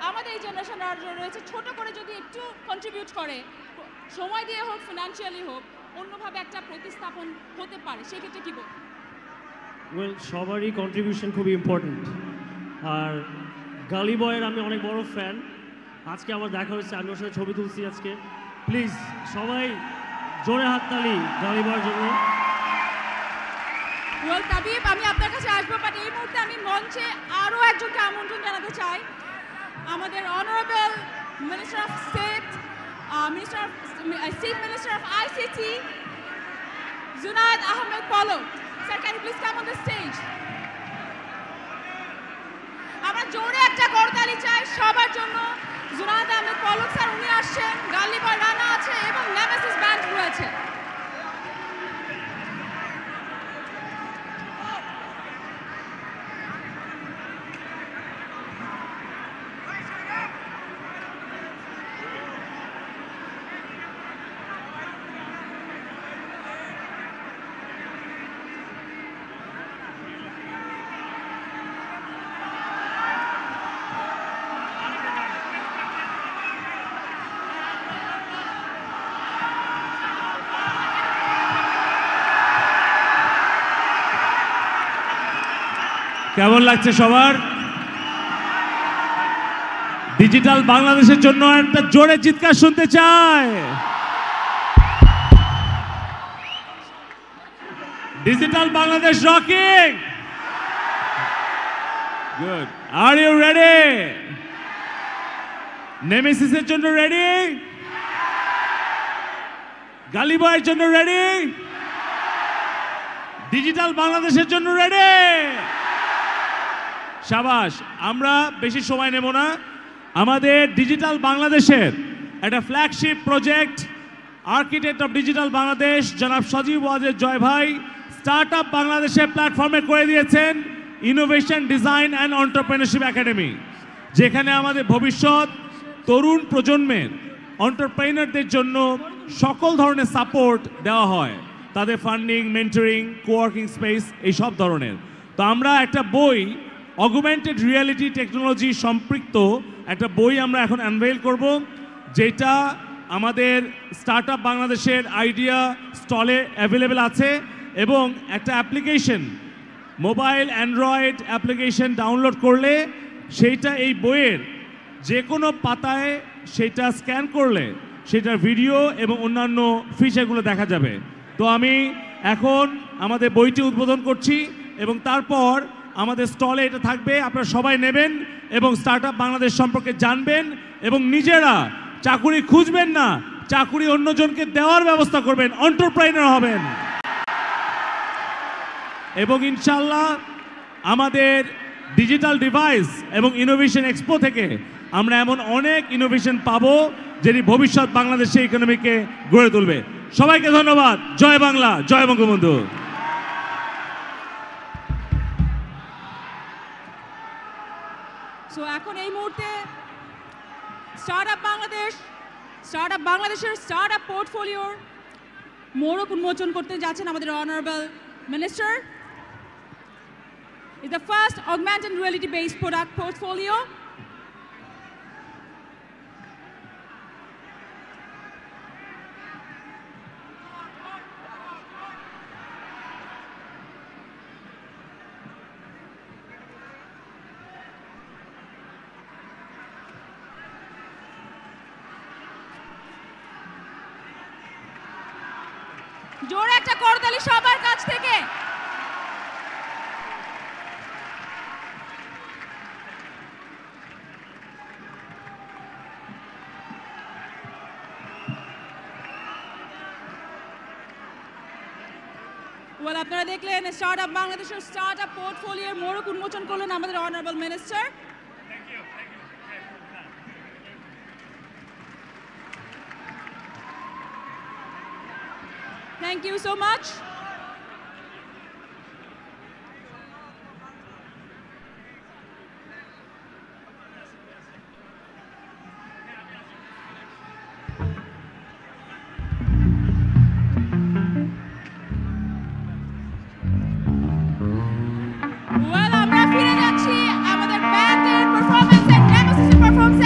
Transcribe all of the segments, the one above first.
আমাদের এই জেনারেশন রয়েছে ছোট করে যদি একটু কন্ট্রিবিউট করে, সময় দিয়ে হোক, ফিনান্সিয়ালি হোক, অন্যভাবে একটা প্রতিস্থাপন হতে পারে, সেক্ষেত্রে কি বলবো? ওয়েল, সবারই কন্ট্রিবিউশন খুবই ইম্পর্টেন্ট। আর গালি বয়ের আমি অনেক বড় ফ্যান। আজকে আমার দেখা হয়েছে, আমি ওর সাথে ছবি তুলছি আজকে। প্লিজ সবাই জোরে হাততালি গালি বয়ের জন্য। ওয়েল তাবিব, আমি আপনার কাছে আসবো, বাট এই মুহূর্তে আমি মঞ্চে আরও একজনকে আমন্ত্রণ জানাতে চাই। আমাদের honourable minister of state, chief minister of ICT, Junaid Ahmed Palak. Sir, can you please come on the stage? আমরা জোরে একটা করতালি চাই সবার জন্য। জুনায়েদ আহমেদ পলক স্যার, উনি আসছেন, গালি বয় রানা আছে এবং নেমেসিস ব্যান্ড রয়েছে। কেমন লাগছে সবার? ডিজিটাল বাংলাদেশের জন্য একটা জোরে চিৎকার শুনতে চাই। Digital Bangladesh rocking. Good. Are you ready? নেমেসিসের জন্য রেডি? গালি বয়ের জন্য রেডি? ডিজিটাল বাংলাদেশের জন্য রেডি? শাবাশ। আমরা বেশি সময় নেব না। আমাদের ডিজিটাল বাংলাদেশের একটা flagship project, architect of digital Bangladesh জনাব সজীব ওয়াজেদ জয় ভাই স্টার্ট আপ বাংলাদেশের প্ল্যাটফর্মে করে দিয়েছেন innovation design and entrepreneurship academy, যেখানে আমাদের ভবিষ্যৎ তরুণ প্রজন্মের এন্টারপ্রেনারদের জন্য সকল ধরনের সাপোর্ট দেওয়া হয়, তাদের ফান্ডিং, মেন্টরিং, কোয়ার্কিং স্পেস, এই সব ধরনের। তো আমরা একটা বই, অগুমেন্টেড রিয়ালিটি টেকনোলজি সম্পৃক্ত একটা বই আমরা এখন আনভেইল করব, যেটা আমাদের স্টার্ট আপ বাংলাদেশের আইডিয়া স্টলে অ্যাভেলেবেল আছে, এবং একটা application, mobile Android application download করলে সেইটা এই বইয়ের যে কোনো পাতায় সেটা স্ক্যান করলে সেটার ভিডিও এবং অন্যান্য ফিচারগুলো দেখা যাবে। তো আমি এখন আমাদের বইটি উদ্বোধন করছি এবং তারপর আমাদের স্টলে এটা থাকবে, আপনারা সবাই নেবেন এবং স্টার্ট আপ বাংলাদেশ সম্পর্কে জানবেন এবং নিজেরা চাকুরি খুঁজবেন না, চাকুরি অন্যজনকে দেওয়ার ব্যবস্থা করবেন, এন্টারপ্রেনার হবেন। এবং ইনশাল্লাহ আমাদের ডিজিটাল ডিভাইস এবং ইনোভেশন এক্সপো থেকে আমরা এমন অনেক ইনোভেশন পাবো যেটি ভবিষ্যৎ বাংলাদেশের ইকোনমিকে গড়ে তুলবে। সবাইকে ধন্যবাদ। জয় বাংলা, জয় বঙ্গবন্ধু। সো এখন এই মুহূর্তে স্টার্ট আপ বাংলাদেশের স্টার্ট আপ পোর্টফোলিওর মোড়ক উন্মোচন করতে যাচ্ছেন আমাদের honourable minister. It's the first augmented reality-based product portfolio. জোরে একটা করতালি সবার কাছ থেকে। ওয়েল, আপনারা দেখলেন স্টার্ট আপ বাংলাদেশের স্টার্ট আপ পোর্টফোলিওর মোড়ক উন্মোচন করলেন আমাদের honourable minister. Thank you so much. Well, আমরা ফিরে যাচ্ছি আমাদের ব্যান্ডের পারফরম্যান্স এর নেমেসিস পারফরম্যান্স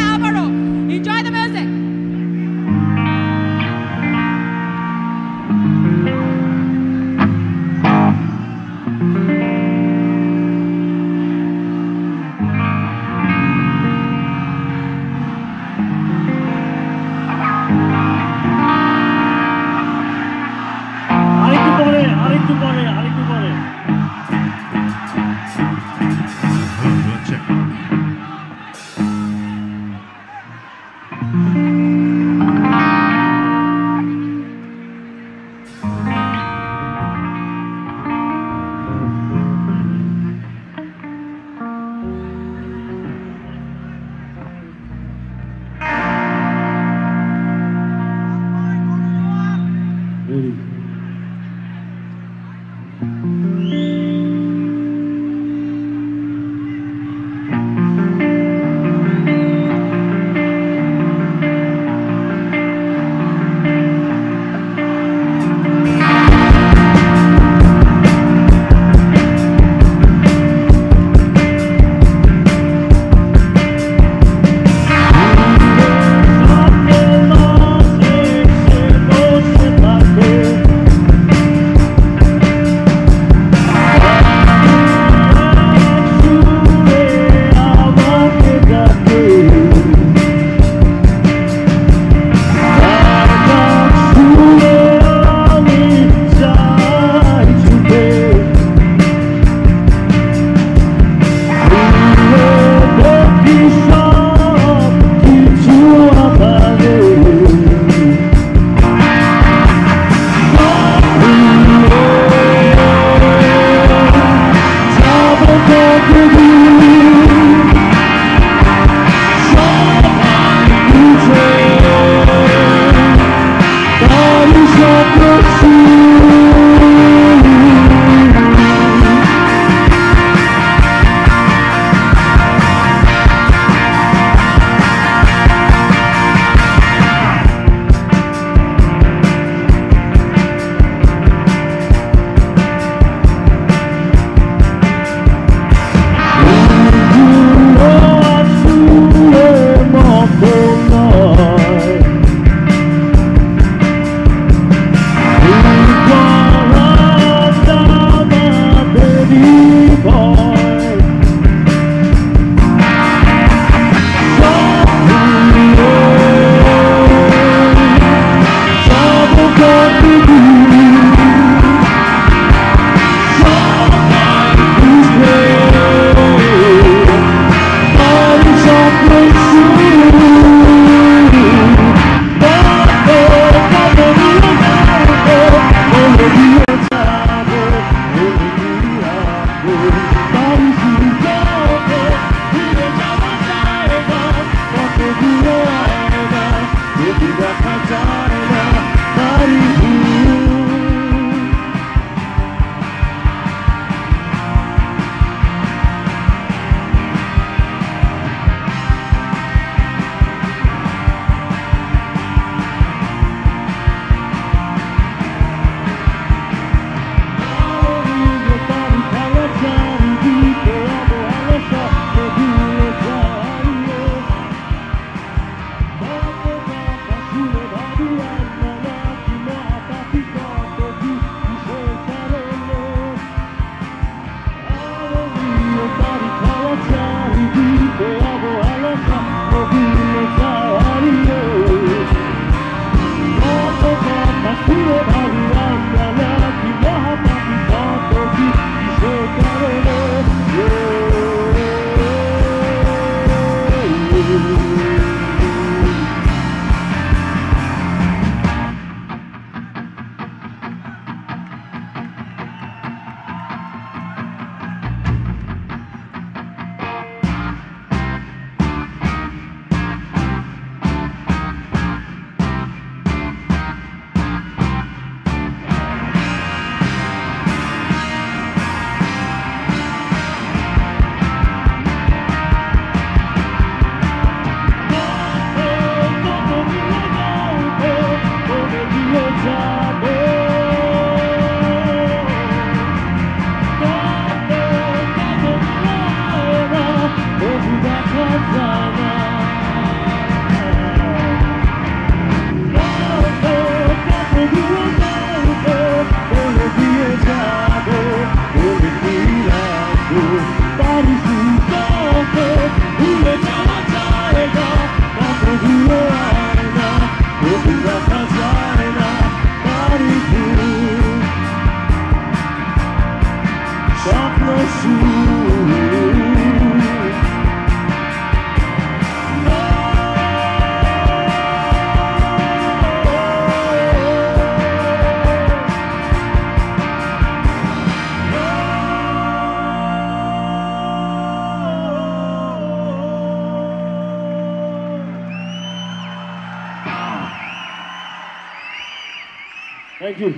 ইউ।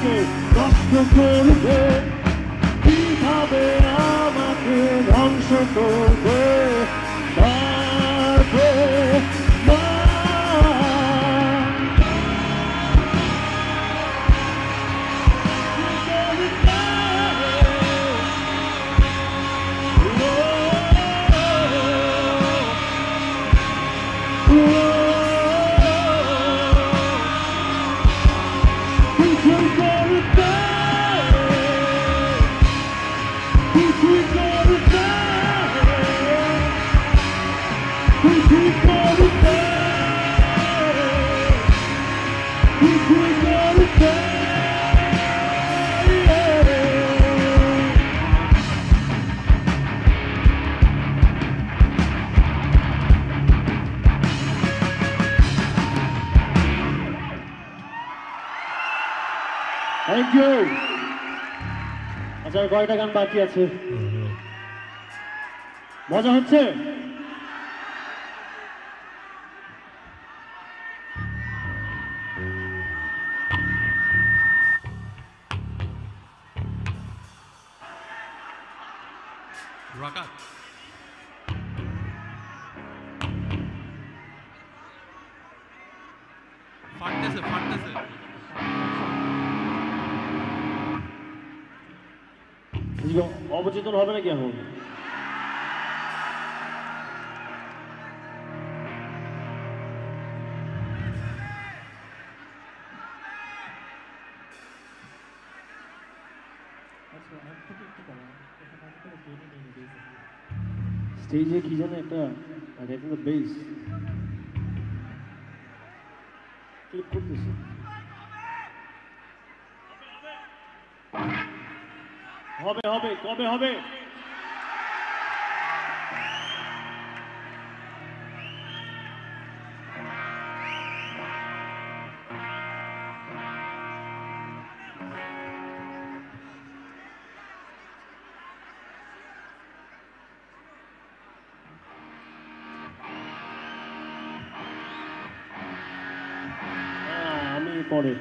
আমাকে নষ্ট করবে, কিভাবে আমাকে ধ্বংস করবে, পারবে না। Thank you. আচ্ছা কয়টা গান বাকি আছে? মজা হচ্ছে? Rakat. ফাটতেছে ফাটতেছে। অবচেতন হবে নাকি এখন? স্টেজে কি জানে একটা বেস ক্লিক করতেছে। হবে হবে কবে হবে? আমি পরে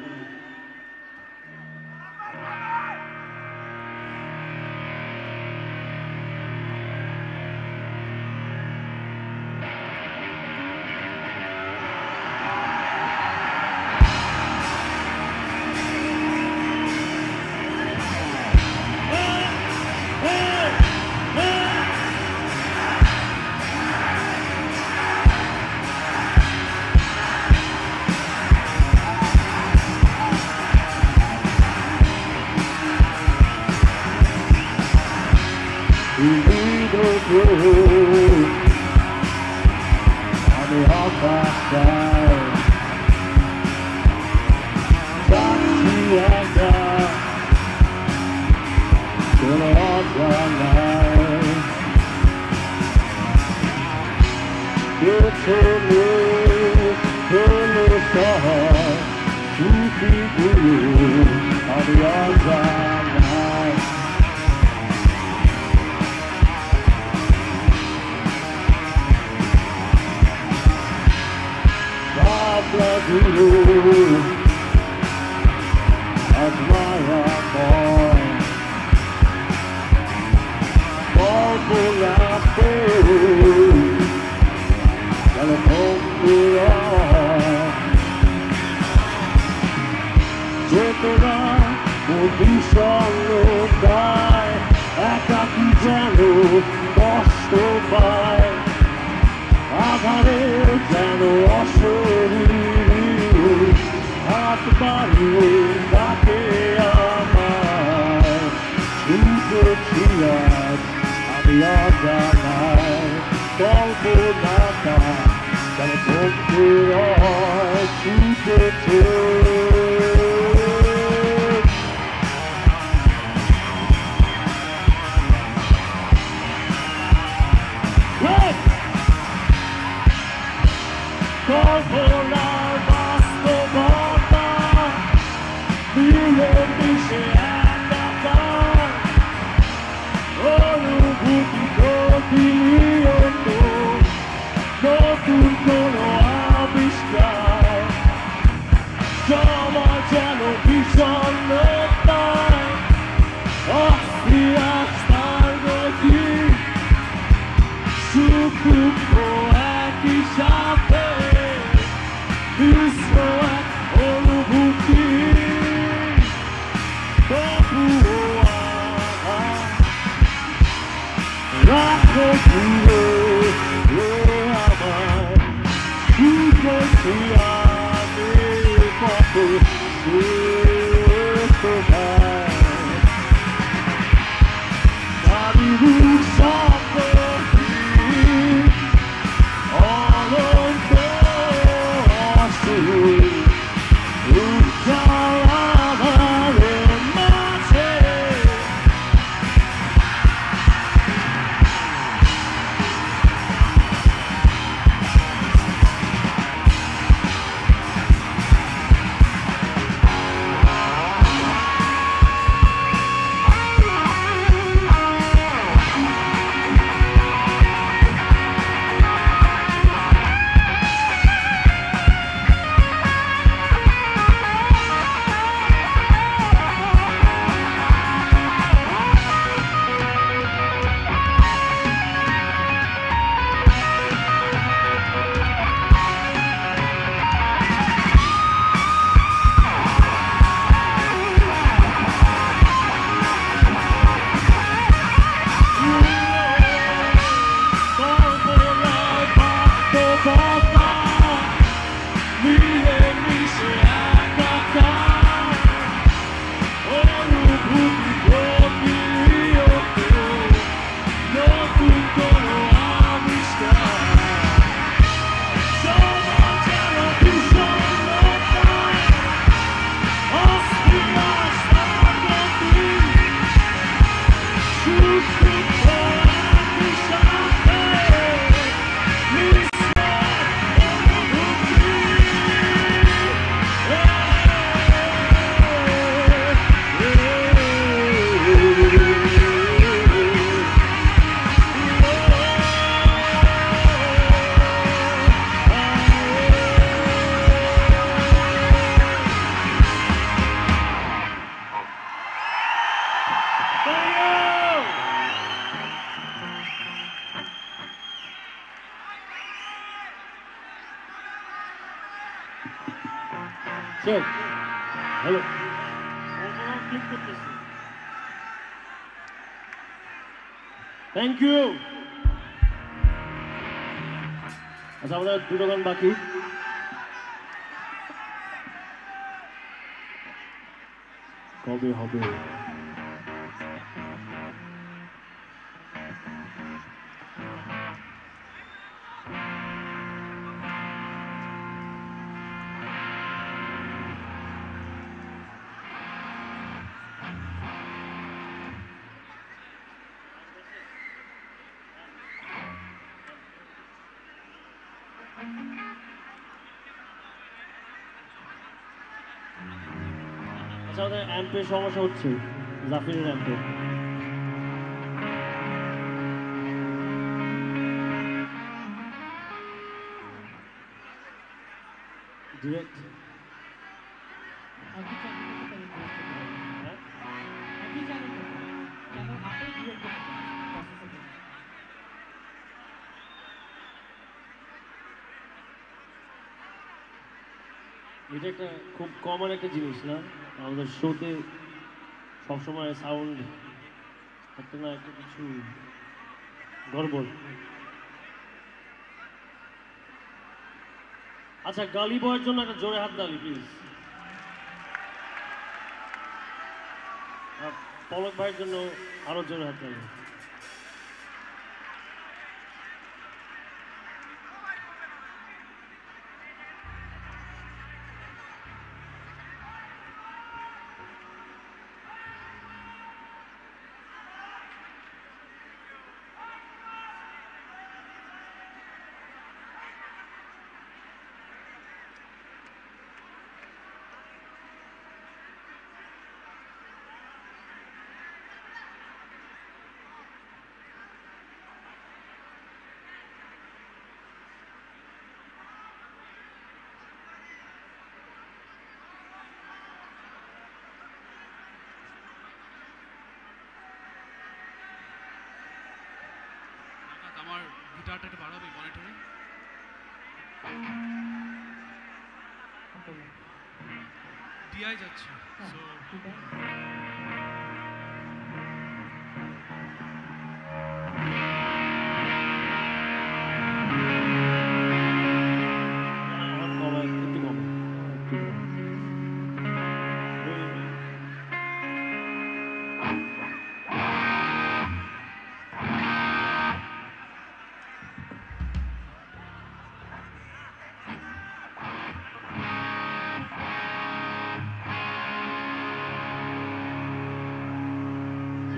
আমি হতাশায় যাচ্ছি একা, কোনো অজানায় পেছনে ফেলে শহর স্মৃতিগুলো আমি অজানায়। ভাবনাগুলো আজ মায়াময়, কল্পনাতে যেন বন্ধুরা চেতনা বিষণ্ণতায় একাকী যেন কষ্ট পায়, আধারে যেন অশরীর হাত বাড়িয়ে ডাকে আমায়। ছুটেছি আজ আমি অজানায়, কল্পনাটা যেন বন্ধুরা ছুটেছে। কল্পনার বাস্তবতা মিলে মিশে একাকার, অনুভূতি প্রতিনিয়ত নতুন কোনো আবিষ্কার, সময় যেন বিষণ্ণ Sir, hello. Click করতেছি। Thank you. আচ্ছা আমাদের দুটো গান বাকি। কবে হবে? আচ্ছা আমাদের অ্যাম্পের সমস্যা হচ্ছে, জাফিরের অ্যাম্পে। ডিরেক্ট এটা একটা খুব কমন একটা জিনিস না আমাদের শোতে সবসময় সাউন্ড একটা না একটা কিছু গড়বড়। আচ্ছা গালি বয়ের জন্য একটা জোরে হাত দালি প্লিজ। পলক ভাইয়ের জন্য আরো জোরে হাত দালি। আমার গিটারটা একটু বাড়াবে মনিটরে। ডিআই যাচ্ছে সো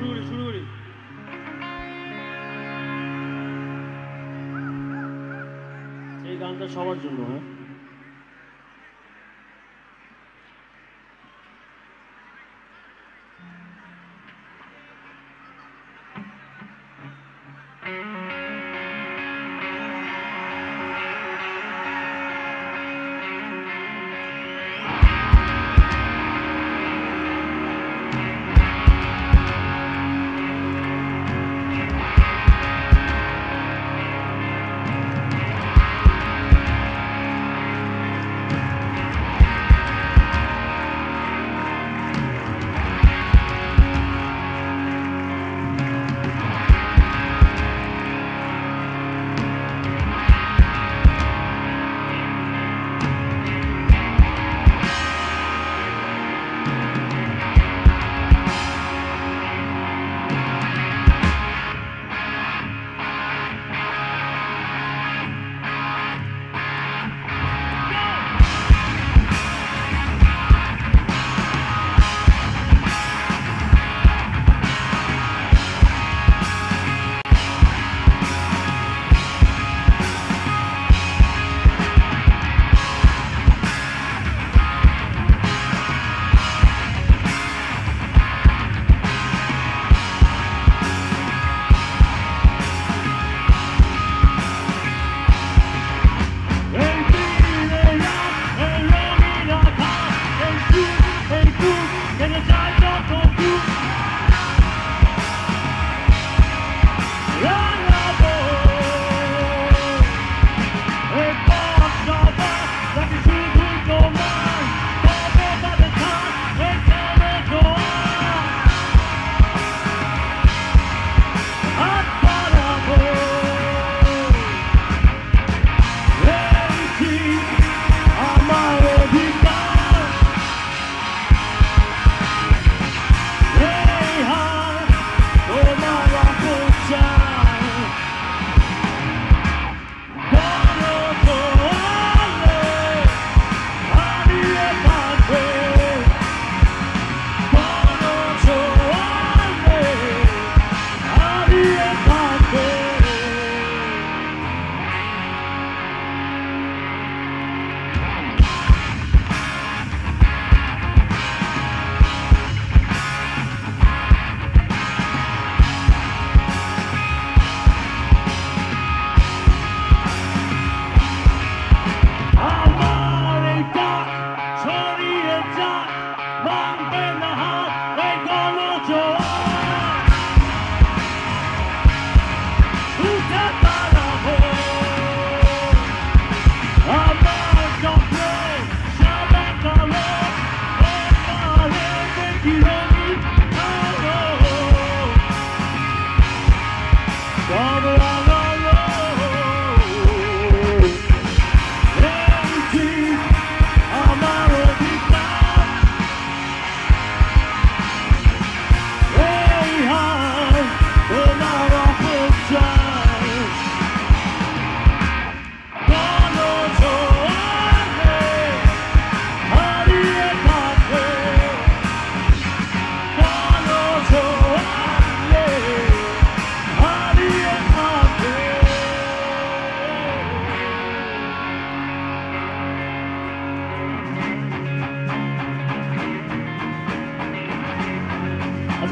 শুরু করি এই গানটা সবার জন্য হ্যাঁ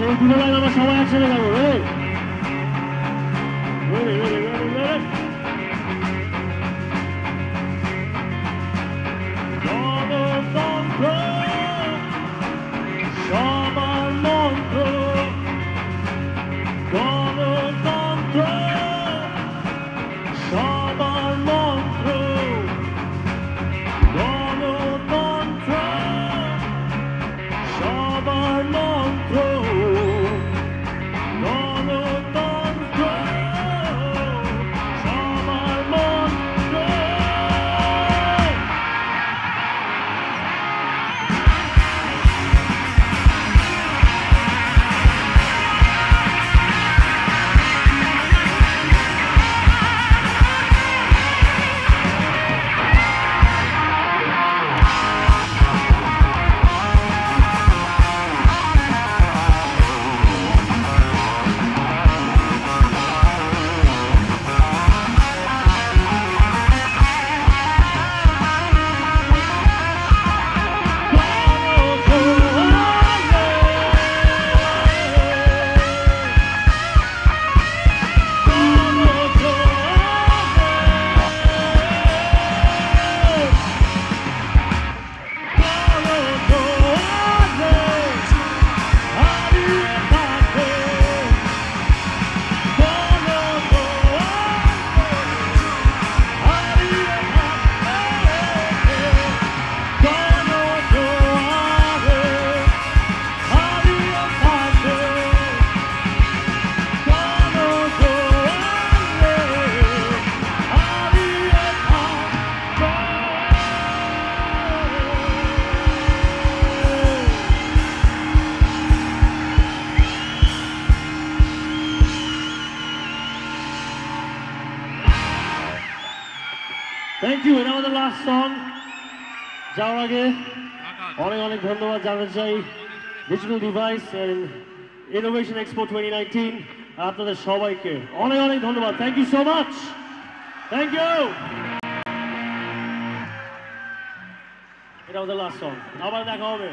এই দুটো লাইন আমরা সবাই একসাথে গাবো ready ready ready ready ready গণতন্ত্র সবার মন্ত্র গণতন্ত্র সবার মন্ত্র গণতন্ত্র সবার মন্ত্র থ্যাংক ইউ। এটা আমাদের লাস্ট সং। যাওয়ার আগে আকাশ অনেক অনেক ধন্যবাদ জানাতে চাই digital device and innovation expo 2019 আপনাদের সবাইকে অনেক অনেক ধন্যবাদ। Thank you so much. Thank you. এটা আমাদের লাস্ট সং। আবার দেখা হবে।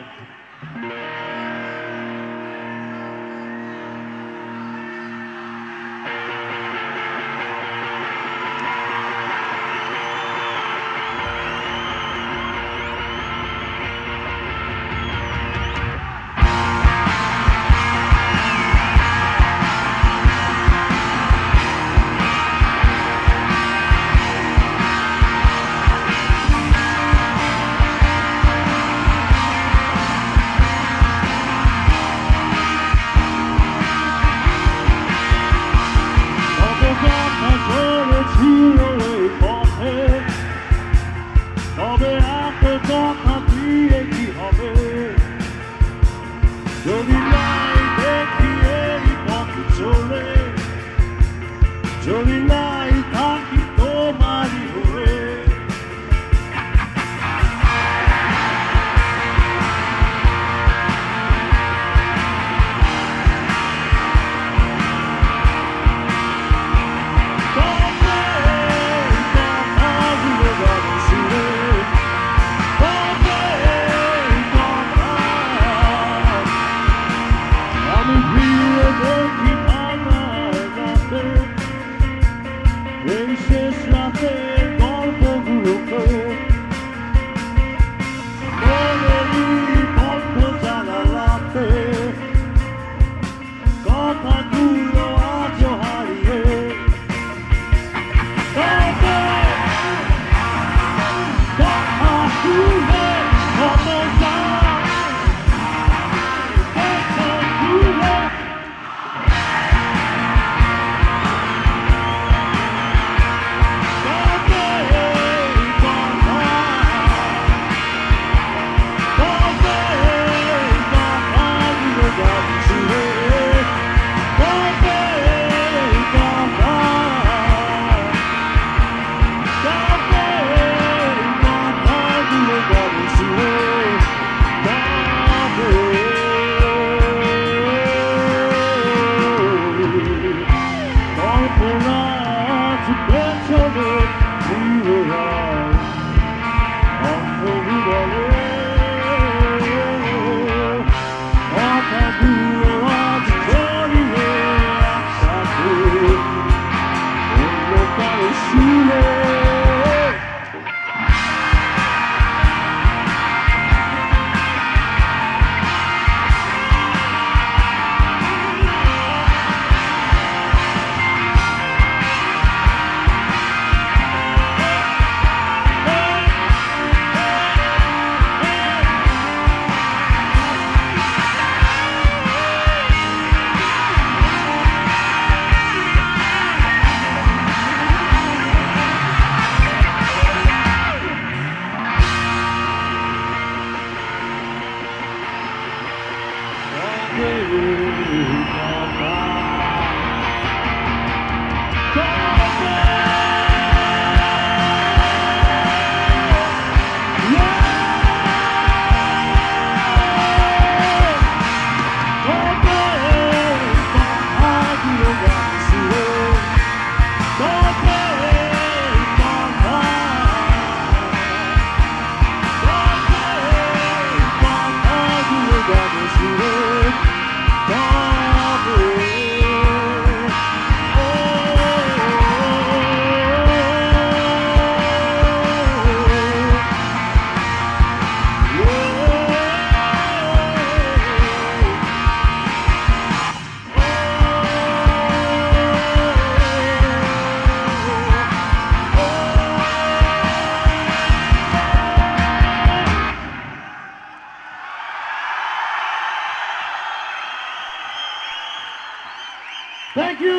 Thank you.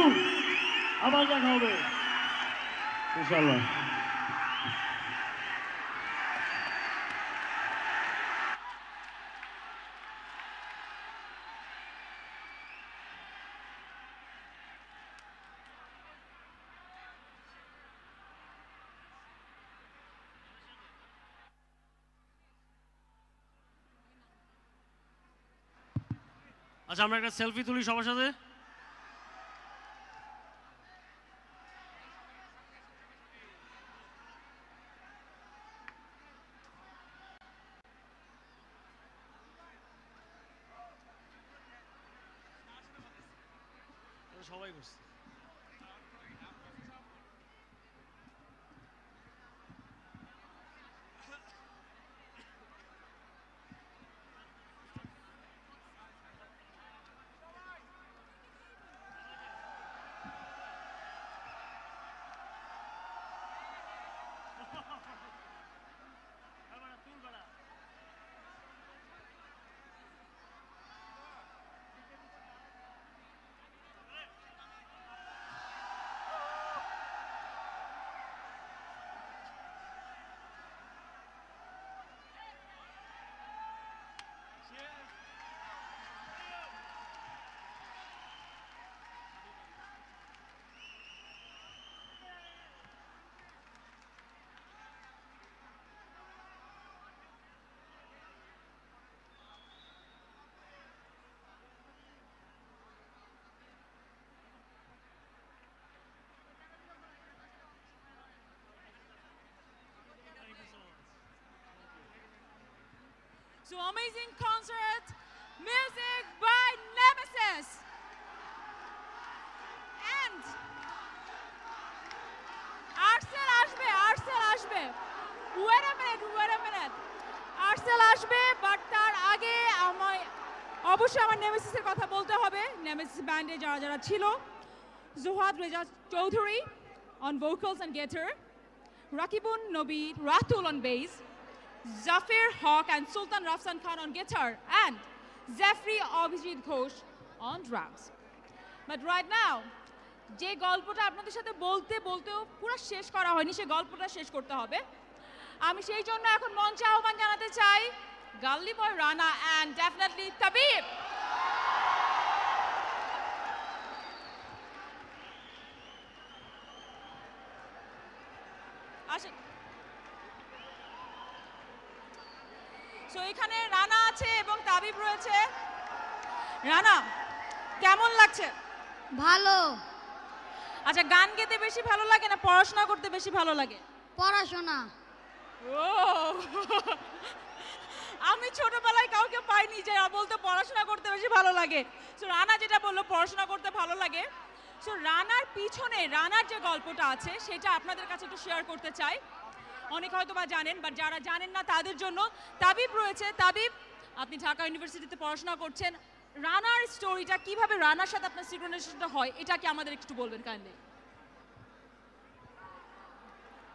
আবার দেখা হবে ইনশাআল্লাহ। আচ্ছা আমরা একটা সেলফি তুলি সবার সাথে। সবাই করছে। So amazing concert, music by Nemesis. And Arcel ashbe. Wait a minute. Arcel ashbe, but তার আগে অবশ্যই আমার নেমেসিসের কথা বলতে হবে। নেমেসিস ব্যান্ডে যারা ছিল, Zohad Reza Chowdhury on vocals and guitar, Rakibun Nobi Ratul on bass, Zafir Hawk and Sultan Rafsan Khan on guitar, and Zafri Abhijit Ghosh on drums. But right now, যে গল্পটা আপনাদের সাথে বলতেও পুরো শেষ করা হয়নি, সেই গল্পটা শেষ করতে হবে। আমি সেই জন্য এখন মঞ্চে আহ্বান জানাতে চাই গাল্লি বয় রানা and definitely তাবিব। আসেন। সো এখানে রানা আছে এবং তাবিব রয়েছে। রানা, কেমন লাগছে? ভালো। আচ্ছা, গান গেতে বেশি ভালো লাগে না পড়াশোনা করতে বেশি ভালো লাগে? পড়াশোনা। ও, আমি ছোটবেলায় কাউকে পাইনি যে বলতে পড়াশোনা করতে বেশি ভালো লাগে। সো রানা যেটা বললো পড়াশোনা করতে ভালো লাগে, সো রানার পিছনে রানার যে গল্পটা আছে সেটা আপনাদের কাছে একটু শেয়ার করতে চাই। অনেক হয়তো বা জানেন, বাট যারা জানেন না তাদের জন্য তাবিব রয়েছে। তাবিব, আপনি ঢাকা ইউনিভার্সিটিতে পড়াশোনা করছেন, রানার স্টোরিটা কিভাবে রানার সাথে আপনার সিনক্রোনাইজেশনটা হয় এটা কি আমাদের একটু বলবেন কাইন্ডলি?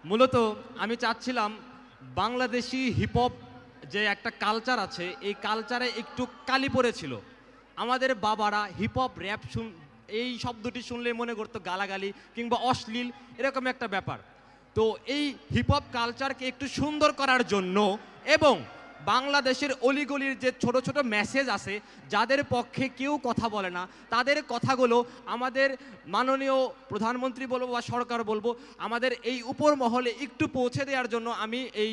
মূলত আমি চাচ্ছিলাম বাংলাদেশি হিপহপ যে একটা কালচার আছে, এই কালচারে একটু কালি পড়েছিল। আমাদের বাবারা হিপহপ র্যাপ এই শব্দটি শুনলে মনে করতো গালাগালি কিংবা অশ্লীল এরকম একটা ব্যাপার। তো এই হিপহপ কালচারকে একটু সুন্দর করার জন্য এবং বাংলাদেশের অলিগলির যে ছোট ছোট মেসেজ আছে যাদের পক্ষে কেউ কথা বলে না, তাদের কথাগুলো আমাদের মাননীয় প্রধানমন্ত্রী বলবো বা সরকার বলবো, আমাদের এই উপর মহলে একটু পৌঁছে দেওয়ার জন্য আমি এই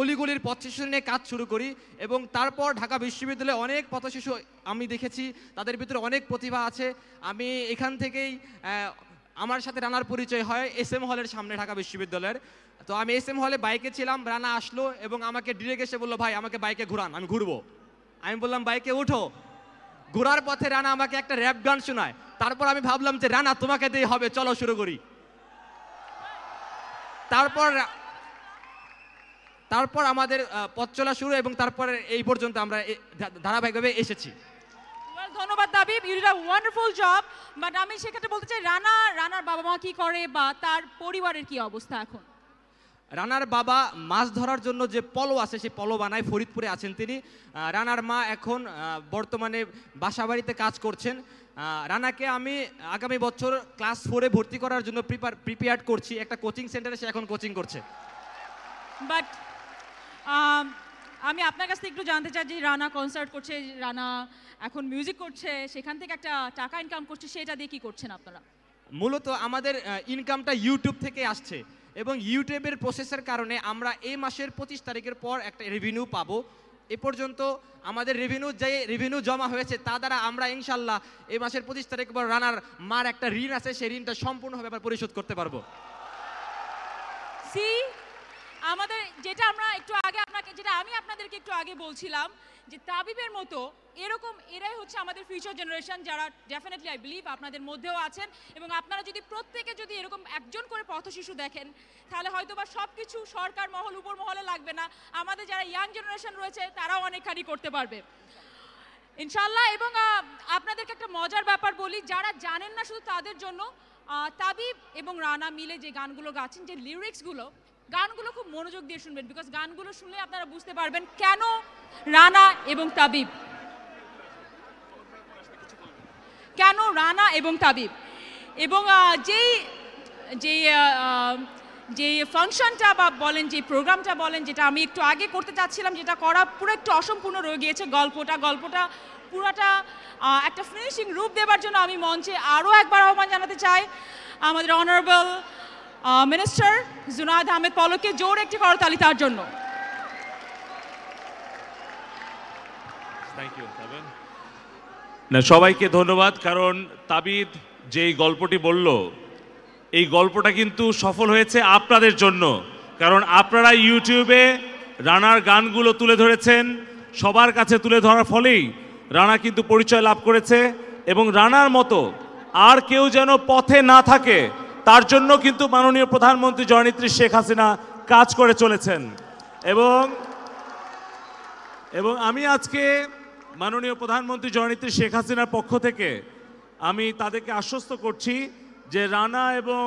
অলিগলির পথশিশু নিয়ে কাজ শুরু করি। এবং তারপর ঢাকা বিশ্ববিদ্যালয়ে অনেক পথশিশু আমি দেখেছি, তাদের ভিতরে অনেক প্রতিভা আছে। আমি এখান থেকেই আমার সাথে রানার পরিচয় হয় SM হলের সামনে ঢাকা বিশ্ববিদ্যালয়ের। তো আমি SM হলে বাইকে ছিলাম, রানা আসলো এবং আমাকে ডিরেক্ট এসে বললো, ভাই আমাকে বাইকে ঘুরান, আমি ঘুরবো। আমি বললাম বাইকে উঠো। ঘোরার পথে রানা আমাকে একটা র্যাপ গান শোনায়। তারপর আমি ভাবলাম যে রানা তোমাকে দিয়ে হবে, চলো শুরু করি। তারপর আমাদের পথ চলা শুরু এবং তারপরে এই পর্যন্ত আমরা ধারাবাহিকভাবে এসেছি। ধন্যবাদ Tabib, you did a wonderful job. But আমি সেক্ষেত্রে বলতে চাই রানার বাবা মা কি করে বা তার পরিবারের কি অবস্থা এখন? রানার বাবা মাছ ধরার জন্য যে পলো আছে সেই পলো বানায়, ফরিদপুরে আছেন তিনি। রানার মা এখন বর্তমানে বাসাবাড়িতে কাজ করছেন। রানাকে আমি আগামী বছর ক্লাস 4-এ ভর্তি করার জন্য প্রিপেয়ার করছি, একটা কোচিং সেন্টারে সে এখন কোচিং করছে। বাট আমি আপনার কাছ থেকে একটু জানতে চাই যে রানা কনসার্ট করছে, রানা এখন মিউজিক করছে, সেখান থেকে একটা টাকা ইনকাম করছে, সেটা দিয়ে কি করছেন আপনারা? মূলত আমাদের ইনকামটা ইউটিউব থেকে আসছে এবং ইউটিউবের প্রসেসের কারণে আমরা এই মাসের 25 তারিখের পর একটা রেভিনিউ পাবো। এ পর্যন্ত আমাদের রেভিনিউ জমা হয়েছে তা দ্বারা আমরা ইনশাল্লাহ এই মাসের 25 তারিখ পর রানার মার একটা ঋণ আছে, সেই ঋণটা সম্পূর্ণভাবে আবার পরিশোধ করতে পারবো। আমাদের যেটা আমরা একটু আগে আমি আপনাদেরকে একটু আগে বলছিলাম যে তাবিবের মতো এরকম এরাই হচ্ছে আমাদের ফিউচার জেনারেশন, যারা ডেফিনেটলি আই বিলিভ আপনাদের মধ্যেও আছেন। এবং আপনারা যদি প্রত্যেকে যদি এরকম একজন করে পথশিশু দেখেন, তাহলে হয়তো বা সব কিছু সরকার মহল উপর মহলে লাগবে না, আমাদের যারা ইয়াং জেনারেশন রয়েছে তারাও অনেকখানি করতে পারবে ইনশাল্লাহ। এবং আপনাদেরকে একটা মজার ব্যাপার বলি, যারা জানেন না শুধু তাদের জন্য, তাবিব এবং রানা মিলে যে গানগুলো গাচ্ছেন, যে লিরিক্সগুলো, গানগুলো খুব মনোযোগ দিয়ে শুনবেন, বিকজ গানগুলো শুনলে আপনারা বুঝতে পারবেন কেন রানা এবং তাবিব, এবং যেই ফাংশনটা বা বলেন, যে প্রোগ্রামটা বলেন, যেটা আমি একটু আগে করতে চাচ্ছিলাম, যেটা করা পুরো একটু অসম্পূর্ণ রয়ে গিয়েছে, গল্পটা পুরোটা একটা ফিনিশিং রূপ দেওয়ার জন্য আমি মঞ্চে আরও একবার আহ্বান জানাতে চাই আমাদের অনারেবল মিনিস্টার জুনায়েদ আহমেদ পলককে। জোরে একটি করতালি তার জন্য। না, সবাইকে ধন্যবাদ, কারণ তাবিদ যেই গল্পটি বলল, এই গল্পটা কিন্তু সফল হয়েছে আপনাদের জন্য, কারণ আপনারা ইউটিউবে রানার গানগুলো তুলে ধরেছেন, সবার কাছে তুলে ধরার ফলেই রানা কিন্তু পরিচয় লাভ করেছে। এবং রানার মতো আর কেউ যেন পথে না থাকে তার জন্য কিন্তু মাননীয় প্রধানমন্ত্রী জননেত্রী শেখ হাসিনা কাজ করে চলেছেন। এবং আমি আজকে মাননীয় প্রধানমন্ত্রী জননেত্রী শেখ হাসিনার পক্ষ থেকে আমি তাদেরকে আশ্বস্ত করছি যে রানা এবং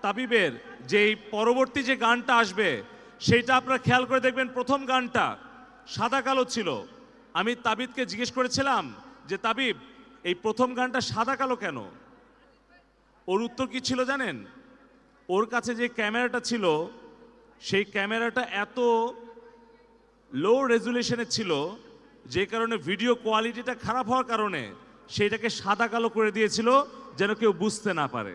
তাবিবের যেই পরবর্তী যে গানটা আসবে সেইটা আপনারা খেয়াল করে দেখবেন। প্রথম গানটা সাদা কালো ছিল। আমি তাবিবকে জিজ্ঞেস করেছিলাম যে তাবিব, এই প্রথম গানটা সাদা কালো কেন? ওর উত্তর কি ছিল জানেন? ওর কাছে যে ক্যামেরাটা ছিল সেই ক্যামেরাটা এত লো রেজুলেশনের ছিল, যে কারণে ভিডিও কোয়ালিটিটা খারাপ হওয়ার কারণে সেইটাকে সাদা কালো করে দিয়েছিল যেন কেউ বুঝতে না পারে।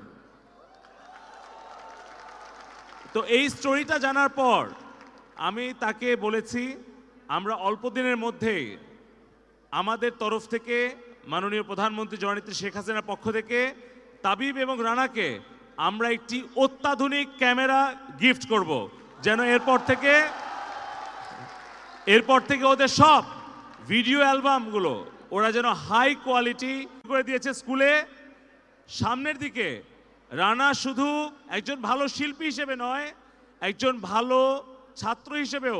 তো এই স্টোরিটা জানার পর আমি তাকে বলেছি আমরা অল্প দিনের মধ্যেই আমাদের তরফ থেকে মাননীয় প্রধানমন্ত্রী জননেত্রী শেখ হাসিনার পক্ষ থেকে তাবিব এবং রানাকে আমরা একটি অত্যাধুনিক ক্যামেরা গিফট করব, যেন এরপর থেকে ওদের সব ভিডিও অ্যালবামগুলো ওরা যেন হাই কোয়ালিটি করে দিয়েছে। স্কুলে সামনের দিকে রানা শুধু একজন ভালো শিল্পী হিসেবে নয়, একজন ভালো ছাত্র হিসেবেও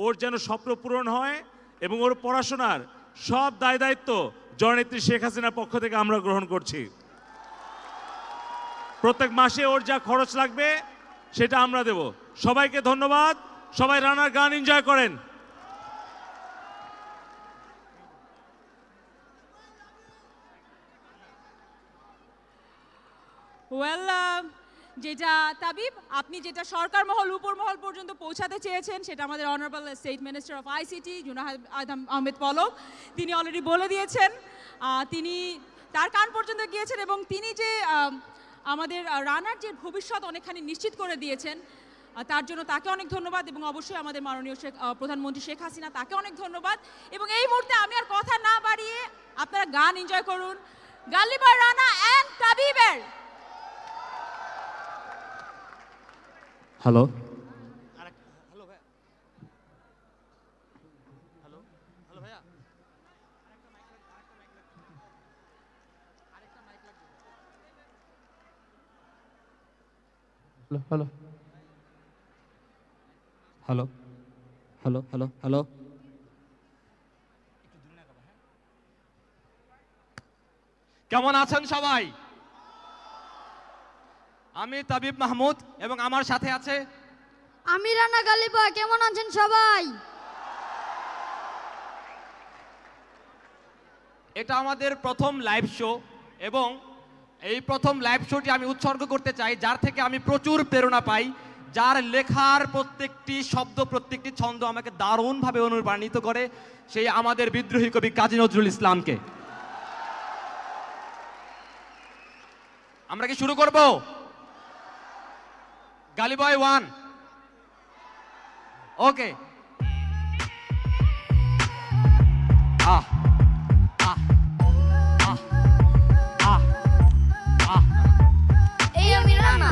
ওর যেন স্বপ্ন পূরণ হয়, এবং ওর পড়াশোনার সব দায় দায়িত্ব জননেত্রী শেখ হাসিনার পক্ষ থেকে আমরা গ্রহণ করছি। প্রত্যেক মাসে ওর যা খরচ লাগবে সেটা আমরা দেব। সবাইকে ধন্যবাদ। সবাই রানার গান এনজয় করেন। যেটা তাবিব, আপনি যেটা সরকার মহল উপর মহল পর্যন্ত পৌঁছাতে চেয়েছেন, সেটা আমাদের honourable state minister of ICT Junaid Ahmed Palak তিনি অলরেডি বলে দিয়েছেন। তিনি তার কান পর্যন্ত গিয়েছেন, এবং তিনি যে আমাদের রানার যে ভবিষ্যৎ অনেকখানি নিশ্চিত করে দিয়েছেন, তার জন্য তাকে অনেক ধন্যবাদ। এবং অবশ্যই আমাদের মাননীয় প্রধানমন্ত্রী শেখ হাসিনা, তাকে অনেক ধন্যবাদ। এবং এই মুহূর্তে আমি আর কথা না বাড়িয়ে আপনারা গান এনজয় করুন গালি বয় রানা অ্যান্ড তাবিবের। Hello hello hello hello hello hello কেমন আছেন সবাই? আমি তাবিব মাহমুদ এবং আমার সাথে আছে আমি রানা গালিবা। কেমন আছেন সবাই? এটা আমাদের প্রথম লাইভ শো, এবং এই প্রথম লাইভ শোটি আমি উৎসর্গ করতে চাই যার থেকে আমি প্রচুর প্রেরণা পাই, যার লেখার প্রত্যেকটি শব্দ, প্রত্যেকটি ছন্দ আমাকে দারুণভাবে অনুপ্রাণিত করে, সেই আমাদের বিদ্রোহী কবি কাজী নজরুল ইসলামকে। আমরা কি শুরু করব? গালি বয় 1 ওকে। আহ আহ আহ আহ আহ এই আমি রানা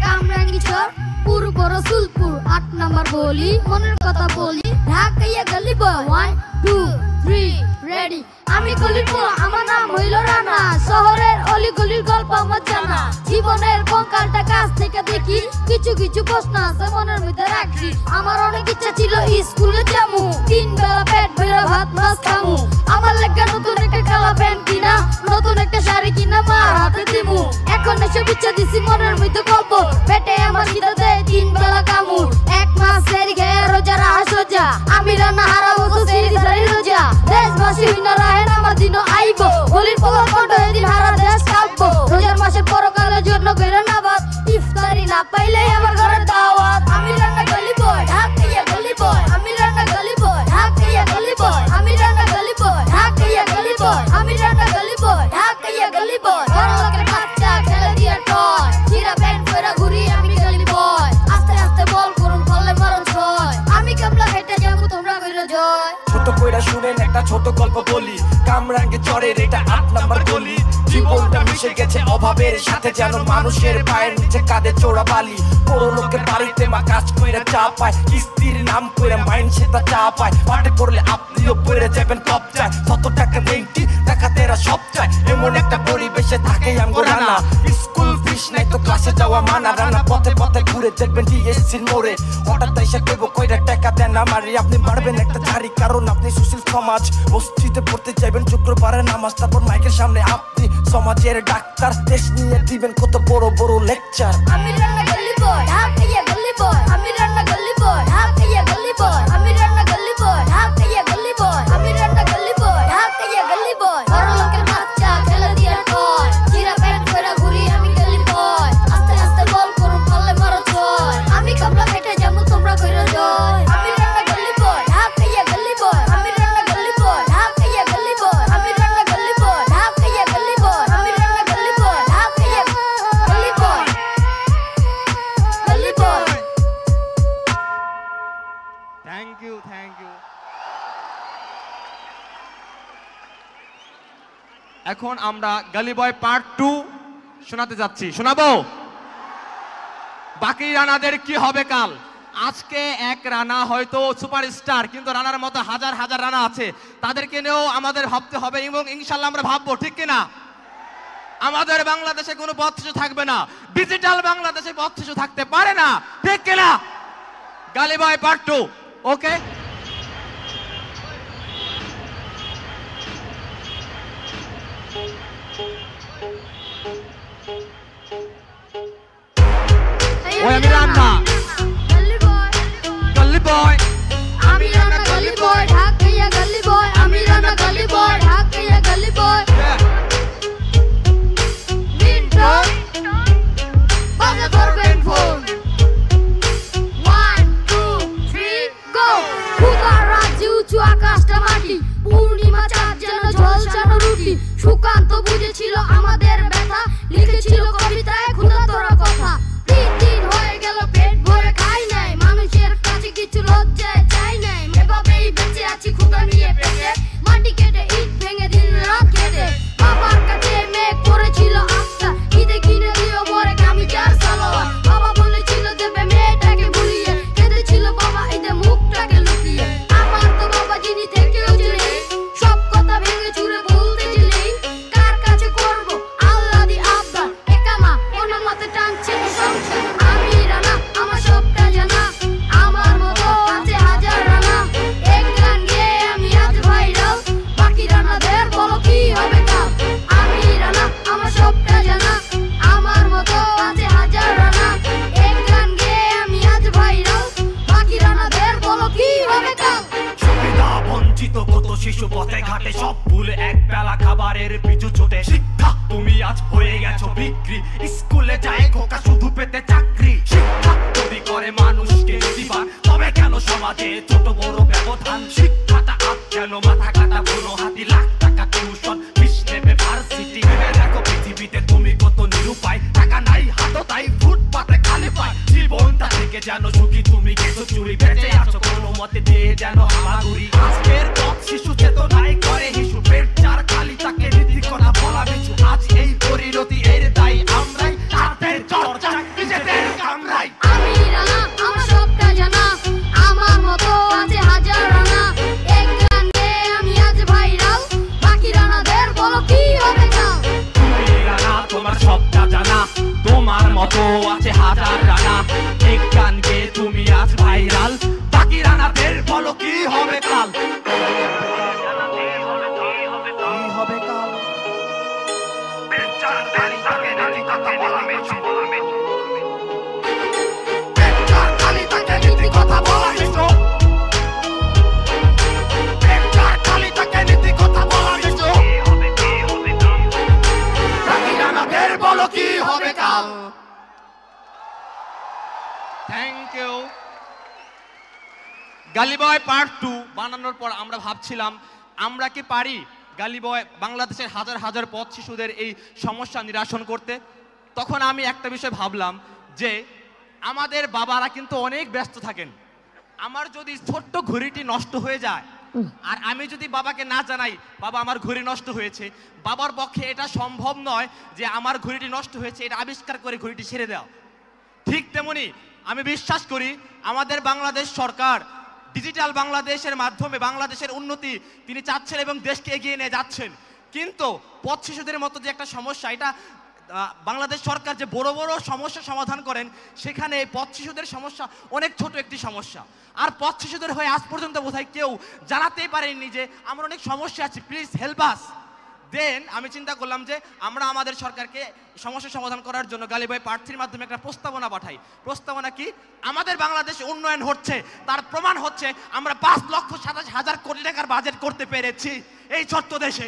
কামরাঙ্গি চর পূর্ব রসুলপুর ৮ নম্বর গলি মনের কথা বলি ঢাকাইয়া গলি বয় 1 2 3 রেডি আমি গলির পোলা আমার নাম হইল রানা শহরের অলি গলির গল্প আমার জানা জীবনের কঙ্কালটা কাছ থেকে দেখি কিছু কিছু প্রশ্ন আছে মনের মধ্যে রাখি আমার অনেক ইচ্ছা ছিল স্কুলে যামু 3 বেলা পেট ভরে ভাত মাছ খামু আমার লাগা নতুন একটা কালা প্যান্ট কিনা নতুন একটা শাড়ি কিনা মার হাতে দিমু এখন এসব ইচ্ছা দিছি মনের মধ্যে গল্প পেটে আমার খিদে দেয় 3 বেলা কামু 1 মাস সেরি খেয়ে রোজা রাহা সোজা আমি রান্না হারাবো তো সেরি সারি রোজা দেশবাসী হইনা রাহেন আমার দিনও আইব গলির পোলা কণ্ঠ এদিন হারা দেশ কাঁপবো রোজার মাসে পরকালের জন্য গেলে না বাদ ইফতারি না পাইলে আমার ঘরের দাওয়াত আমি রান্না গলি বয় ঢাকাইয়া গলি বয় আমি রান্না গলি বয় ঢাকাইয়া গলি বয় আমি রান্না গলি বয় ঢাকাইয়া গলি বয় আমি রান্না গলি বয় ঢাকাইয়া গলি বয় বড় লোকের বাচ্চা খেলে দিয়ে টয় চিরা প্যান্ট পরে ঘুরি আমি গলি বয় আস্তে আস্তে বল করুন ফলে মারণ ছয় আমি কামলা হেঁটে যাবো তোমরা কইরা জয় ছোট কইরা শুনেন একটা ছোট গল্প বলি কামরাঙ্গে চরের এটা ৮ নম্বর গলি জীবনটা মিশে গেছে অভাবের সাথে যেন মানুষের পায়ের নিচে কাঁধে চোরা বালি বড় লোকের বাড়িতে মা কাজ কইরা চা পায় কিস্তির নাম কইরা মাইন সেটা চা পায় পাটে করলে আপনিও পড়ে যাবেন টপ যায় 100 টাকা নেইটি টাকা তেরা সব চায় এমন একটা পরিবেশে থাকে আমগো রানা স্কুল ফিস নাই তো ক্লাসে যাওয়া মানা রানা পথে পথে ঘুরে দেখবেন ডিএসসির মোড়ে হঠাৎ এসে দেব কইরা টাকা দেন আমারে আপনি মারবেন একটা ঝাড়ি কারণ আপনি সুশীল সমাজ মসজিদে পড়তে যাবেন শুক্রবারে নামাজ তারপর মাইকের সামনে আপনি সমাজের ডাক্তার দেশ নিয়ে দিবেন কত বড় বড় লেকচার আমি রান্না গলি বয় ঢাকাইয়া গলি বয় আমি রান্না গলি বয় ঢাকাইয়া গলি বয় আমি রান্না গলি বয় ঢাকাইয়া গলি বয় আমি রান্না গলি বয় ঢাকাইয়া গলি বয় বড় লোকের বাচ্চা খেলে দিয়ে টয় চিরা প্যান্ট পরে ঘুরি আমি গলি বয় আস্তে আস্তে বল করুন ফলে মারো ছয় আমি কামলা হেঁটে যাবো তোমরা কইরা জয় আমি রান্না গলি বয় ঢাকাইয়া গলি বয় আমি রান্না গলি বয় ঢাকাইয়া গলি বয় আমি রান্না গলি বয় ঢাকাইয়া গলি বয় আমি রান্না গলি বয় ঢাকাইয়া গলি বয় গলি বয় থ্যাংক ইউ এখন আমরা গলি বয় পার্ট 2 শোনাতে যাচ্ছি শোনাবো বাকি রানাদের কি হবে কাল আজকে এক রানা হয়তো সুপারস্টার কিন্তু রানার মতো হাজার হাজার রানা আছে তাদেরকে নিয়েও আমাদের ভাবতে হবে এবং ইনশাল্লাহ আমরা ভাববো ঠিক কিনা আমাদের বাংলাদেশে কোনো পথ শিশু থাকবে না ডিজিটাল বাংলাদেশে পথ শিশু থাকতে পারে না ঠিক কিনা গলি বয় পার্ট 2 ওকে ওই আমি রান্না গলি বয় গলি বয় আমি রান্না গলি বয় ঢাকাইয়া গলি বয় আমি রান্না গলি বয় ঢাকাইয়া গলি বয় মিন্টো বাজে ধরবেন ফোন 1 2 3 গো খুদার রাজ্যে উঁচু আকাশটা মাটি পূর্ণিমা চাঁদ যেন ঝলসানো রুটি সুকান্ত বুঝেছিল আমাদের ব্যথা লিখেছিল কবিতায় খুদা তোরা কথা 3 দিন হয়ে গেল পেট ভরে খাই নাই মানুষের কাছে কিছু লজ্জায় চাই নাই এভাবেই বেঁচে আছি খুদা নিয়ে পেটে মাটি কেটে ইট ভেঙে দিন রাত কেটে বাবার কাছে মেয়ে করেছিল আস্থা ঈদে কিনে দিও মরে আমি যার সালোয়ার বাবা বলেছিল দেবে মেয়েটাকে ভুলিয়ে কেঁদেছিল বাবা ঈদে মুখটাকে লুকিয়ে আমার তো বাবা যিনি থেকেও জেনে সব কথা ভেঙে চুরে বলতে গেলে কার কাছে করব আল্লাহ দি আব্বার একামা কোন মতে টানছে সংসার আমি রানা আমার সবটা জানা আমার মতো আছে হাজার রানা এক গান গেয়ে আমি আজ ভাইরাল বাকি রানাদের বলো কি হবে কাল আমি রানা আমার সবটা জানা আমার মতো আছে হাজার রানা এক গান গেয়ে আমি আজ ভাইরাল বাকি রানাদের বলো কি হবে কাল সুবিধা বঞ্চিত কত শিশু পথে ঘাটে সব ভুলে এক বেলা খাবারের পিছু ছোটে শিক্ষা তুমি আজ হয়ে গেছো বিক্রি স্কুলে যায় খোকা শুধু পেতে চাকরি শিক্ষা যদি করে মানুষকে জীবন তবে কেন সমাজে ছোট বড় ব্যবধান শিক্ষাটা আজ যেন মাথা কাটা বুনো হাতি লাখ টাকা টিউশন ফিস নেবে ভার্সিটি ভেবে দেখো পৃথিবীতে তুমি কত নিরুপায় টাকা নাই হাতও তাই ফুটপাতে খালি পায় জীবনটা থেকে যেন ঝুঁকি তুমি গেছো চুরি বেঁচে আছো কোনো মতে দিয়ে যেন হামাগুড়ি আজকের পথ শিশু চেতনায় বলো কি হবে কাল রানা তোমার সবটা জানা তোমার মতো আছে হাজার রানা এক গান গেয়ে তুমি আজ ভাইরাল বাকি রানাদের বলো কি হবে কাল থ্যাংক ইউ। গালি বয় পার্ট 2 বানানোর পর আমরা ভাবছিলাম আমরা কি পারি গালি বয় বাংলাদেশের হাজার হাজার পথ শিশুদের এই সমস্যা নিরসন করতে। তখন আমি একটা বিষয় ভাবলাম যে আমাদের বাবারা কিন্তু অনেক ব্যস্ত থাকেন। আমার যদি ছোট্ট ঘড়িটি নষ্ট হয়ে যায় আর আমি যদি বাবাকে না জানাই বাবা আমার ঘড়ি নষ্ট হয়েছে, বাবার পক্ষে এটা সম্ভব নয় যে আমার ঘড়িটি নষ্ট হয়েছে এটা আবিষ্কার করে ঘড়িটি ছেড়ে দেওয়া। ঠিক তেমনি আমি বিশ্বাস করি আমাদের বাংলাদেশ সরকার ডিজিটাল বাংলাদেশের মাধ্যমে বাংলাদেশের উন্নতি তিনি চাচ্ছেন এবং দেশকে এগিয়ে নিয়ে যাচ্ছেন, কিন্তু পথ শিশুদের মতো যে একটা সমস্যা এটা বাংলাদেশ সরকার যে বড় বড় সমস্যা সমাধান করেন সেখানে পথ শিশুদের সমস্যা অনেক ছোট একটি সমস্যা। আর পথ শিশুদের হয়ে আজ পর্যন্ত বোধহয় কেউ জানাতেই পারেননি যে আমরা অনেক সমস্যা আছে, প্লিজ হেল্প আস। দেন আমি চিন্তা করলাম যে আমরা আমাদের সরকারকে সমস্যা সমাধান করার জন্য গালি বয় পার্ট 3 মাধ্যমে একটা প্রস্তাবনা পাঠাই। প্রস্তাবনা কি? আমাদের বাংলাদেশে উন্নয়ন হচ্ছে, তার প্রমাণ হচ্ছে আমরা 5,27,000 কোটি টাকার বাজেট করতে পেরেছি এই ছোট্ট দেশে।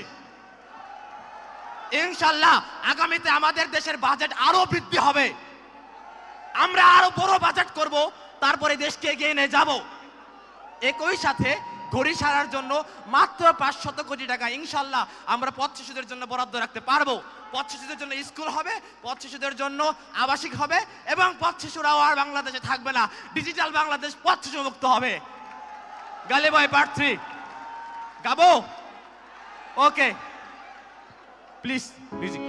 ইনশাআল্লাহ আগামীতে আমাদের দেশের বাজেট আরো বৃদ্ধি হবে, আমরা আরো বড় বাজেট করব, তারপরে দেশকে এগিয়ে নিয়ে যাব। একই সাথে ঘড়ি সারার জন্য মাত্র 500 কোটি টাকা ইনশাআল্লাহ আমরা পথ শিশুদের জন্য বরাদ্দ রাখতে পারবো। পথ শিশুদের জন্য স্কুল হবে, পথ শিশুদের জন্য আবাসিক হবে এবং পথ শিশুরাও আর বাংলাদেশে থাকবে না, ডিজিটাল বাংলাদেশ পথ শিশু মুক্ত হবে। গালি বয় পার্ট 3 গাবো? Okay please music.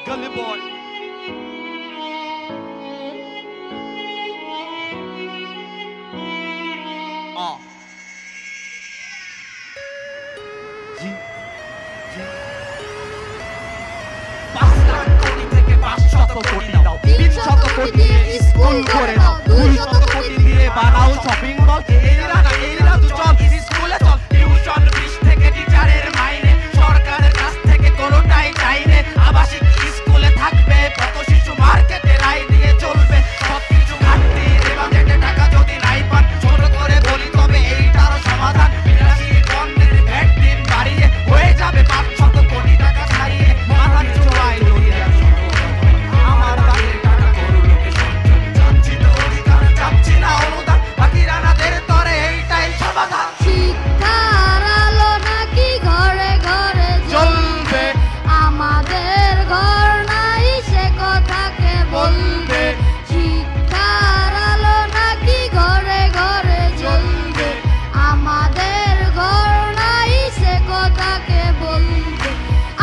Gully boy. কোটি দিয়ে স্কুল করে দাও 200 কোটি দিয়ে বানাও শপিং মল এরা তো চল স্কুলে চল টিউশন ফিস থেকে টিচারের মাইনে সরকারের কাছ থেকে কোনোটাই চাইনে আবাসিক স্কুলে থাকবে কত শিশু মার্কেটে রায় দিয়ে চলবে সবকিছু ঘাটতি বাজেটে টাকা যদি নাই পান ছোট করে বলি তবে এইটারও সমাধান 82 পণ্যের ভ্যাট দিন বাড়িয়ে হয়ে যাবে 500 কোটি টাকা ছাড়িয়ে মাথার চোরাই লইয়া আমার দাঁড়িয়ে টাকা করু লোকে সঞ্চয় চাচ্ছি তো অধিকার চাচ্ছি না অনুদান বাকি রানাদের তরে এইটাই সমাধান শিক্ষার আলো নাকি ঘরে ঘরে জ্বলবে আমাদের ঘর নাই সে কথাকে বলবে শিক্ষার আলো নাকি ঘরে ঘরে জ্বলবে আমাদের ঘর নাই সে কথাকে বলবে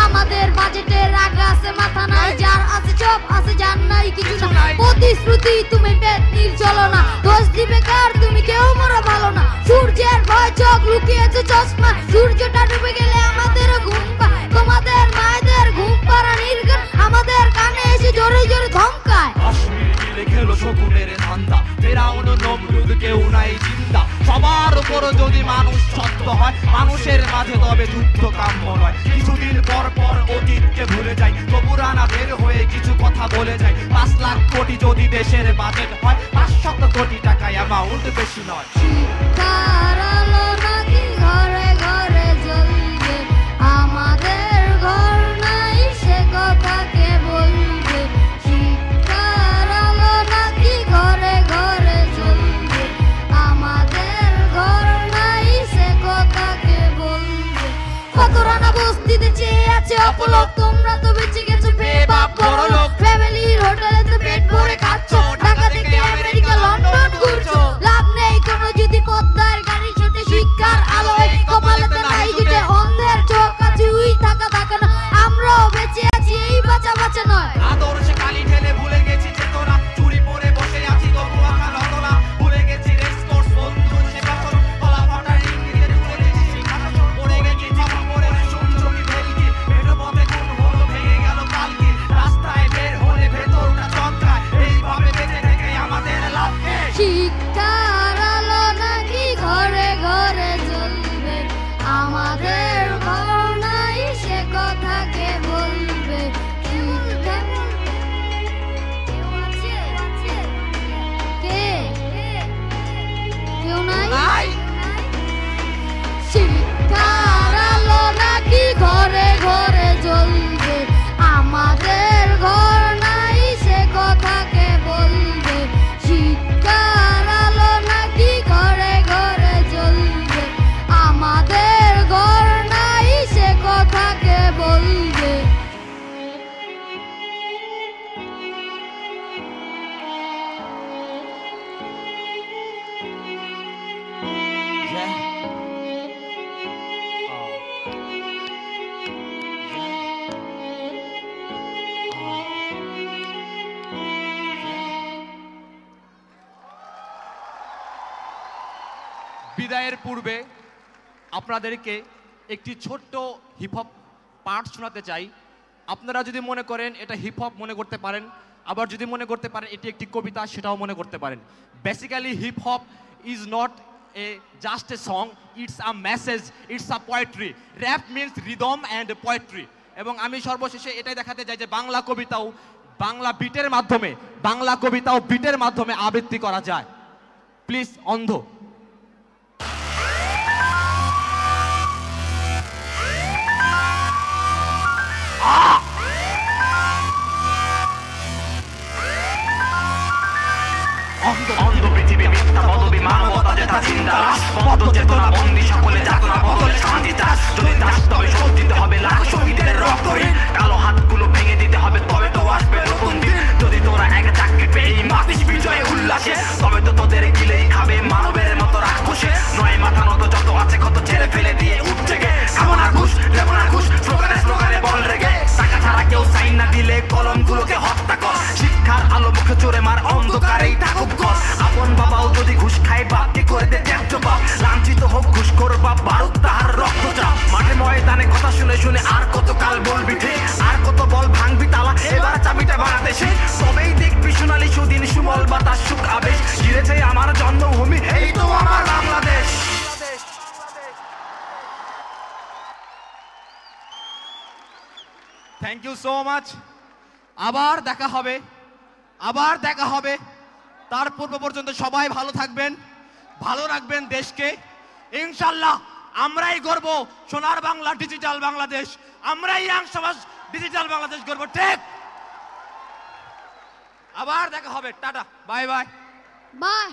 আমাদের বাজেটের আগে আছে মাথা নাই যার আছে সব আছে যার নাই কিছু না প্রতিশ্রুতি তুমি পেটনির চলো না দোষ দিবে কার তুমি কেউ মরা ভালো না সূর্যের ভয় চোখ লুকিয়েছে চশমা সূর্যটা ডুবে গেলে আমাদের ঘুম পায় তোমাদের মায়েদের ঘুম পাড়া নির্গান আমাদের কানে এসে জোরে জোরে ধমকায় কাশ্মীর মিলে খেলো শকুনের ধান্দা ফেরাউন নমরুদ কেউ নাই জিন্দা সবার উপর যদি মানুষ সত্য হয় মানুষের মাঝে তবে যুদ্ধ কাম্য নয় কিছুদিন পর পর অতীতকে ভুলে যাই তবু রানাদের হয়ে কিছু কথা বলে যায় 5 লাখ কোটি যদি দেশের বাজেট হয় 500 কোটি টাকা অ্যামাউন্ট বেশি নয় শিক্ষার আলো নাকি ঘরে ঘরে জ্বলবে আমাদের ঘর নাই সে কথাকে বলবে শিক্ষার আলো নাকি ঘরে ঘরে জ্বলবে আমাদের ঘর নাই সে কথাকে বলবে কত রানা বস্তিতে চেয়ে আছে অপলোক তোমরা তো বেঁচে গেছো বেবাক বড় লোক ফ্যামিলির হোটেলেতে পেট ভরে খাচ্ছো ঢাকা থেকে আমেরিকা লন্ডন ঘুরছো লাভ নেই কোনো যদি পদ্মার গাড়ির সাথে শিক্ষার আলো কপালেতে নাই জুটে অন্ধের চোখ আছে উই থাকা থাকে না আমরাও বেঁচে আছি এই বাঁচা বাঁচা নয় আদর্শে কালি ঢেলে ভুলে বিদায়ের পূর্বে আপনাদেরকে একটি ছোট্ট হিপহপ পার্ট শোনাতে চাই। আপনারা যদি মনে করেন এটা হিপহপ মনে করতে পারেন, আবার যদি মনে করতে পারেন এটি একটি কবিতা সেটাও মনে করতে পারেন। Basically hiphop is not a just a song, it's a message, it's a poetry. Rap means rhythm and poetry. এবং আমি সর্বশেষে এটাই দেখাতে চাই যে বাংলা কবিতাও বাংলা বিটের মাধ্যমে আবৃত্তি করা যায়। প্লিজ অন্ধ। অন্ধ পৃথিবী মিথ্যা পদবী মানবতা যেটা চিন্তা বদ্ধ চেতনা বন্দী সকলে যাতনা বদলে শান্তি চাস যদি চাস তবে শোধ দিতে হবে লাখ শহীদের রক্তহীন কালো হাতগুলো ভেঙে দিতে হবে তবে তো আসবে নতুন দিন যদি তোরা এক চাকরি পেয়ে মাতিস বিজয় উল্লাসে তবে তো তোদের গিলেই খাবে মানবের মতো রাক্ষসে নয় মাথা নত যত আছে কত ছেড়ে ফেলে দিয়ে উঠছে গে খাবো না ঘুষ দেবো না ঘুষ স্লোগানে বল রেগে টাকা ছাড়া কেউ সাইন না দিলে কলমগুলোকে হত্যা কর শিক্ষার আলো মুখে চড়ে মার অন্ধকারেই থাকুক ঘর আপন বাবাও যদি ঘুষ খায় বাপকে করে দে ত্যায্য বাপ লাঞ্ছিত হোক ঘুষখোর বাপ বারুদ তাহার রক্তচাপ মাঠে ময়দানে কথা শুনে শুনে আর কত কাল বলবি ঠিক আর কত বল ভাঙবি তালা এবার চাবিটা বানাতে সে তবেই দেখবি সোনালি সুদিন সুমল বাতাস সুখ আবেশ গিরেছে আমার জন্মভূমি এই তো আমার Bangladesh. Thank you so much. আবার দেখা হবে। তার পূর্ব পর্যন্ত সবাই ভালো থাকবেন, ভালো রাখবেন দেশকে। ইনশাল্লাহ আমরাই গর্ব সোনার বাংলা ডিজিটাল বাংলাদেশ, আমরাই ইয়াং সমাজ ডিজিটাল বাংলাদেশ গর্ব। ঠিক, আবার দেখা হবে। Tata, bye bye bye.